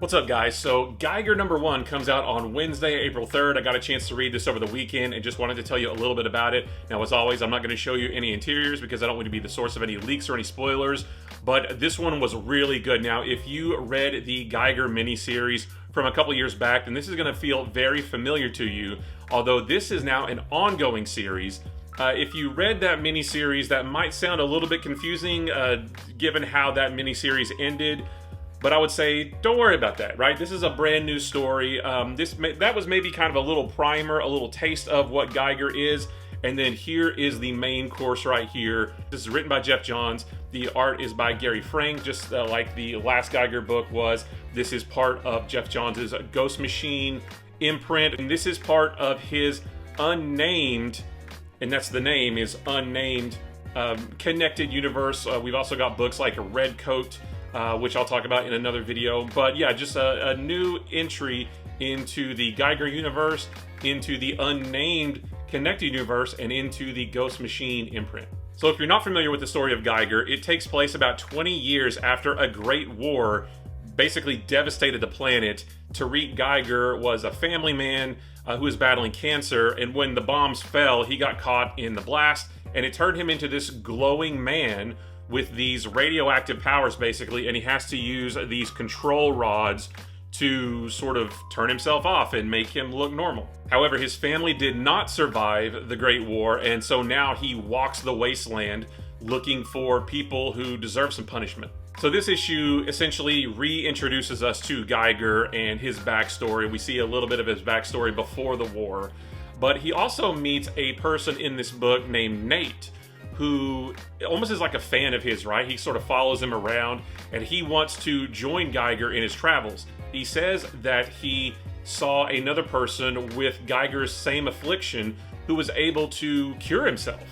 What's up, guys? So Geiger #1 comes out on Wednesday, April 3rd. I got a chance to read this over the weekend and just wanted to tell you a little bit about it. Now, as always, I'm not going to show you any interiors because I don't want to be the source of any leaks or any spoilers, but this one was really good. Now, if you read the Geiger miniseries from a couple years back, then this is going to feel very familiar to you, although this is now an ongoing series. If you read that miniseries, that might sound a little bit confusing given how that miniseries ended. But I would say, don't worry about that, right? This is a brand new story. That was maybe kind of a little primer, a little taste of what Geiger is. And then here is the main course right here. This is written by Geoff Johns. The art is by Gary Frank, just like the last Geiger book was. This is part of Geoff Johns' Ghost Machine imprint. And this is part of his unnamed, and that's the name, is unnamed, connected universe. We've also got books like Red Coat, which I'll talk about in another video. But yeah, just a new entry into the Geiger universe, into the unnamed connected universe, and into the Ghost Machine imprint. So if you're not familiar with the story of Geiger, it takes place about 20 years after a great war basically devastated the planet. Tariq Geiger was a family man who was battling cancer, and when the bombs fell, he got caught in the blast, and it turned him into this glowing man with these radioactive powers, basically, and he has to use these control rods to sort of turn himself off and make him look normal. However, his family did not survive the Great War, and so now he walks the wasteland looking for people who deserve some punishment. So this issue essentially reintroduces us to Geiger and his backstory. We see a little bit of his backstory before the war, but he also meets a person in this book named Nate, who almost is like a fan of his, right? He sort of follows him around, and he wants to join Geiger in his travels. He says that he saw another person with Geiger's same affliction who was able to cure himself.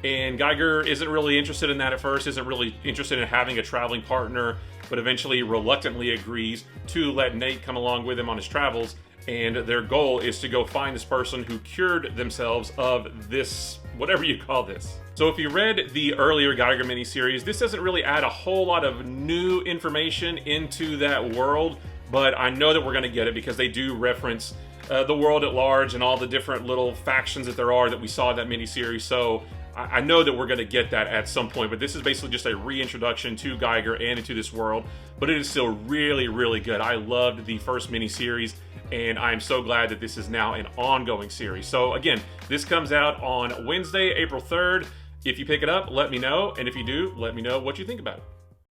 And Geiger isn't really interested in that at first, isn't really interested in having a traveling partner, but eventually reluctantly agrees to let Nate come along with him on his travels. And their goal is to go find this person who cured themselves of this, whatever you call this. So if you read the earlier Geiger miniseries, this doesn't really add a whole lot of new information into that world, but I know that we're going to get it because they do reference the world at large and all the different little factions that there are that we saw in that miniseries. So I know that we're going to get that at some point, but this is basically just a reintroduction to Geiger and into this world, but it is still really, really good. I loved the first miniseries, and I'm so glad that this is now an ongoing series. So again, this comes out on Wednesday, April 3rd. If you pick it up, let me know, and if you do, let me know what you think about it.